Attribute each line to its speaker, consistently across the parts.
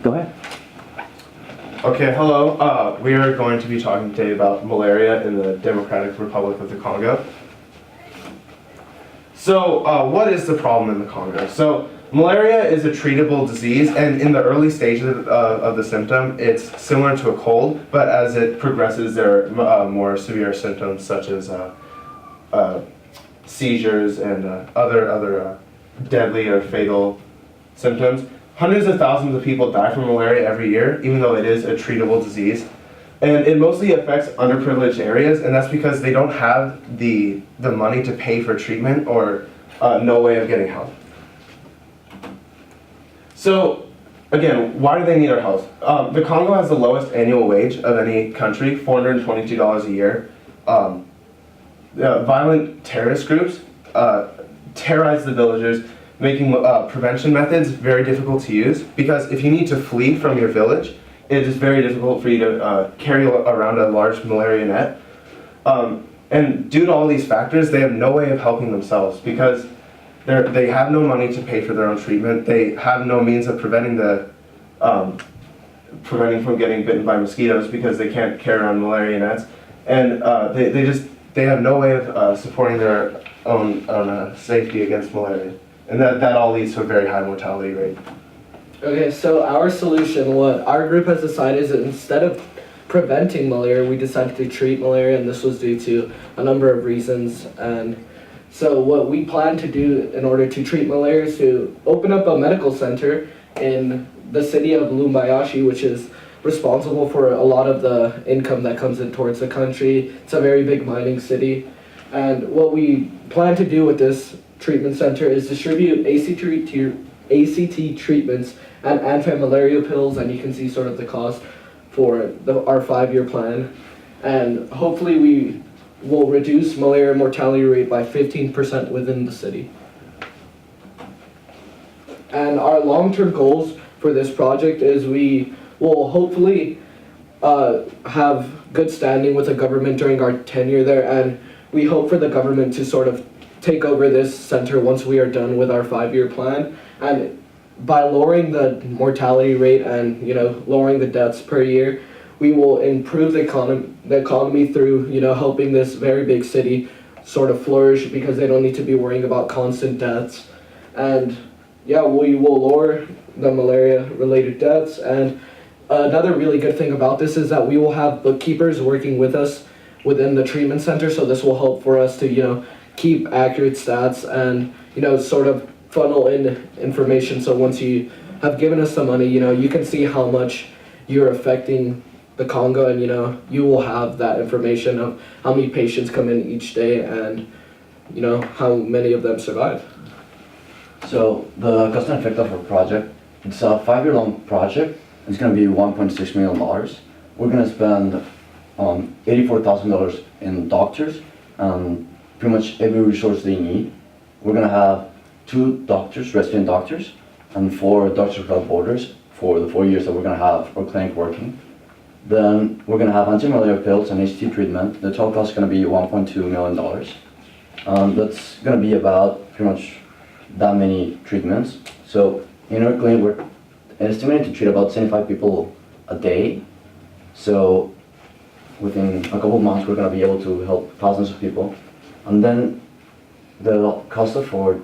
Speaker 1: Go ahead.
Speaker 2: Okay, hello. We are going to be talking today about malaria in the Democratic Republic of the Congo. So, what is the problem in the Congo? So, malaria is a treatable disease, and in the early stages of the symptom, it's similar to a cold, but as it progresses, there are more severe symptoms such as seizures and other deadly or fatal symptoms. Hundreds of thousands of people die from malaria every year, even though it is a treatable disease. And it mostly affects underprivileged areas, and that's because they don't have the money to pay for treatment or no way of getting help. So, again, why do they need our help? The Congo has the lowest annual wage of any country, $422 a year. Violent terrorist groups terrorize the villagers, making prevention methods very difficult to use, because if you need to flee from your village, it is very difficult for you to carry around a large malaria net. And due to all these factors, they have no way of helping themselves because they have no money to pay for their own treatment. They have no means of preventing from getting bitten by mosquitoes because they can't carry around malaria nets. And they have no way of supporting their own safety against malaria. And that all leads to a very high mortality rate.
Speaker 3: Okay, so our solution, what our group has decided is that instead of preventing malaria, we decided to treat malaria, and this was due to a number of reasons. And so what we plan to do in order to treat malaria is to open up a medical center in the city of Lubumbashi, which is responsible for a lot of the income that comes in towards the country. It's a very big mining city. And what we plan to do with this treatment center is distribute ACT treatments and anti-malaria pills, and you can see sort of the cost for our 5-year plan. And hopefully we will reduce malaria mortality rate by 15% within the city. And our long-term goals for this project is we will hopefully have good standing with the government during our tenure there, and we hope for the government to sort of take over this center once we are done with our 5-year plan. And by lowering the mortality rate and lowering the deaths per year, we will improve the economy through helping this very big city sort of flourish because they don't need to be worrying about constant deaths. And yeah, we will lower the malaria related deaths. And another really good thing about this is that we will have bookkeepers working with us within the treatment center, so this will help for us to keep accurate stats and sort of funnel in information. So once you have given us the money, you can see how much you're affecting the Congo, and you will have that information of how many patients come in each day and how many of them survive.
Speaker 1: So the cost and effect of our project, it's a 5-year long project. It's going to be $1.6 million. We're going to spend $84,000 in doctors and pretty much every resource they need. We're going to have 2 doctors, resident doctors, and 4 doctors without borders for the 4 years that we're going to have our clinic working. Then we're going to have anti-malaria pills and HT treatment. The total cost is going to be $1.2 million. That's going to be about pretty much that many treatments. So in our clinic, we're estimated to treat about 75 people a day. So within a couple of months, we're going to be able to help thousands of people. And then the cost of our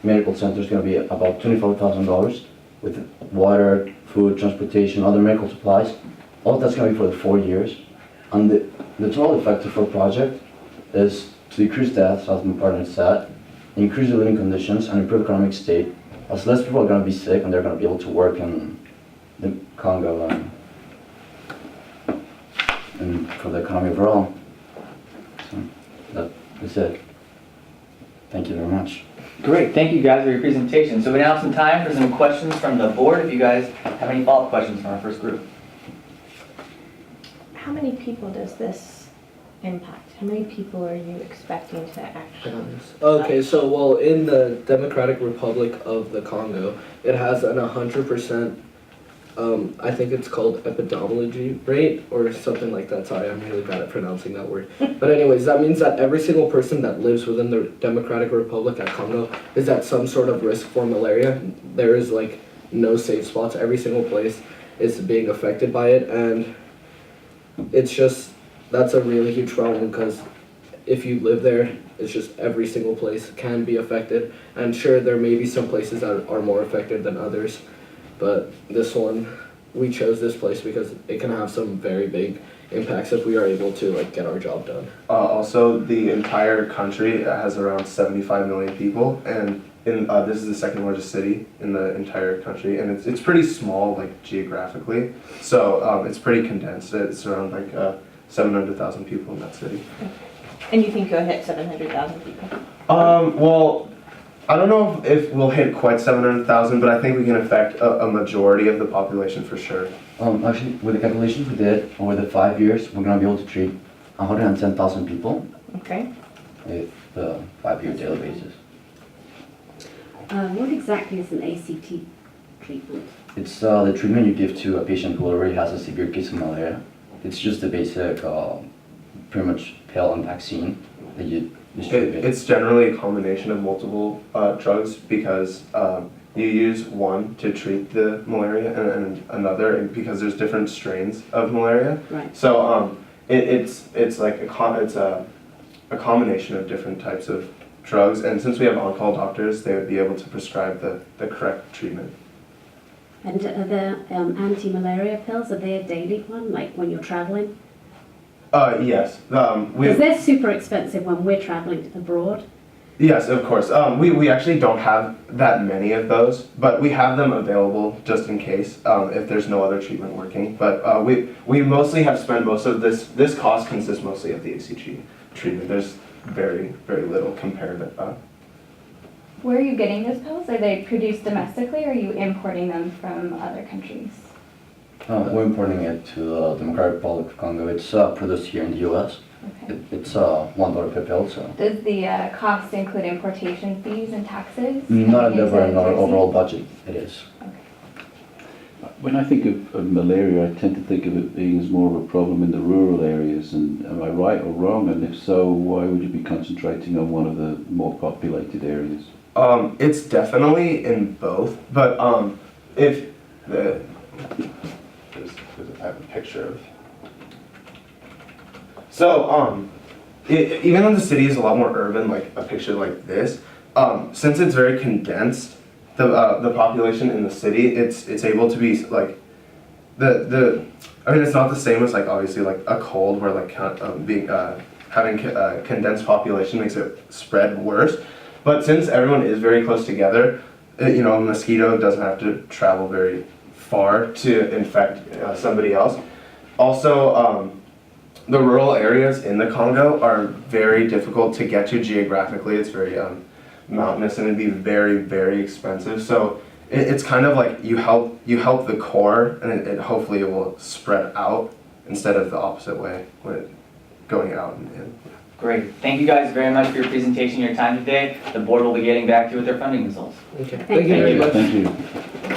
Speaker 1: medical center is going to be about $25,000 with water, food, transportation, other medical supplies. All of that's going to be for the 4 years. And the total effect of our project is to decrease deaths, as my partner said, increase the living conditions, and improve economic state, as less people are going to be sick and they're going to be able to work in the Congo and for the economy overall. So that's it. Thank you very much.
Speaker 4: Great, thank you guys for your presentation. So we now have some time for some questions from the board. If you guys have any follow-up questions from our first group.
Speaker 5: How many people does this impact? How many people are you expecting to actually?
Speaker 3: Okay, so well, in the Democratic Republic of the Congo, it has an 100%, I think it's called epidemiology rate or something like that. Sorry, I'm really bad at pronouncing that word. But anyways, that means that every single person that lives within the Democratic Republic of Congo is at some sort of risk for malaria. There is like no safe spots. Every single place is being affected by it, and it's just, that's a really huge problem because if you live there, it's just every single place can be affected. And sure, there may be some places that are more affected than others, but this one, we chose this place because it can have some very big impacts if we are able to like get our job done.
Speaker 2: Also, the entire country has around 75 million people, and this is the second largest city in the entire country, and it's pretty small, like geographically. So it's pretty condensed. It's around like 700,000 people in that city.
Speaker 5: And you think you'll hit 700,000 people?
Speaker 2: Well, I don't know if we'll hit quite 700,000, but I think we can affect a majority of the population for sure.
Speaker 1: Actually, with the calculations we did over the 5 years, we're gonna be able to treat 110,000 people
Speaker 5: Okay.
Speaker 1: with the 5-year daily basis.
Speaker 6: What exactly is an ACT treatment?
Speaker 1: It's the treatment you give to a patient who already has a severe case of malaria. It's just the basic, pretty much pill and vaccine that you distribute.
Speaker 2: It's generally a combination of multiple drugs because you use one to treat the malaria and another, and because there's different strains of malaria.
Speaker 6: Right.
Speaker 2: So it's like it's a combination of different types of drugs, and since we have on-call doctors, they would be able to prescribe the correct treatment.
Speaker 6: And are there anti-malaria pills? Are they a daily one, like when you're traveling?
Speaker 2: Yes.
Speaker 6: Because they're super expensive when we're traveling abroad.
Speaker 2: Yes, of course. We actually don't have that many of those, but we have them available just in case if there's no other treatment working. But we mostly have spent most of this cost consists mostly of the ACG treatment. There's very little compared.
Speaker 7: Where are you getting those pills? Are they produced domestically or are you importing them from other countries?
Speaker 1: We're importing it to the Democratic Republic of Congo. It's produced here in the U.S.
Speaker 7: Okay.
Speaker 1: It's $1 per pill, so.
Speaker 7: Does the cost include importation fees and taxes?
Speaker 1: Not
Speaker 7: coming into
Speaker 1: in our
Speaker 7: Jersey?
Speaker 1: overall budget, it is.
Speaker 8: When I think of malaria, I tend to think of it being as more of a problem in the rural areas, and am I right or wrong? And if so, why would you be concentrating on one of the more populated areas?
Speaker 2: It's definitely in both, but if the I have a picture of. So even though the city is a lot more urban, like a picture like this, since it's very condensed, the population in the city, it's able to be like I mean, it's not the same as like obviously like a cold where like having a condensed population makes it spread worse. But since everyone is very close together, a mosquito doesn't have to travel very far to infect somebody else. Also, the rural areas in the Congo are very difficult to get to geographically. It's very mountainous and it'd be very expensive. So it's kind of like you help the core, and it hopefully it will spread out instead of the opposite way when it going out and in.
Speaker 4: Great. Thank you guys very much for your presentation, your time today. The board will be getting back to you with their funding results.
Speaker 3: Okay.
Speaker 6: Thank
Speaker 3: Thank you very
Speaker 6: you.
Speaker 3: much.
Speaker 8: Thank you.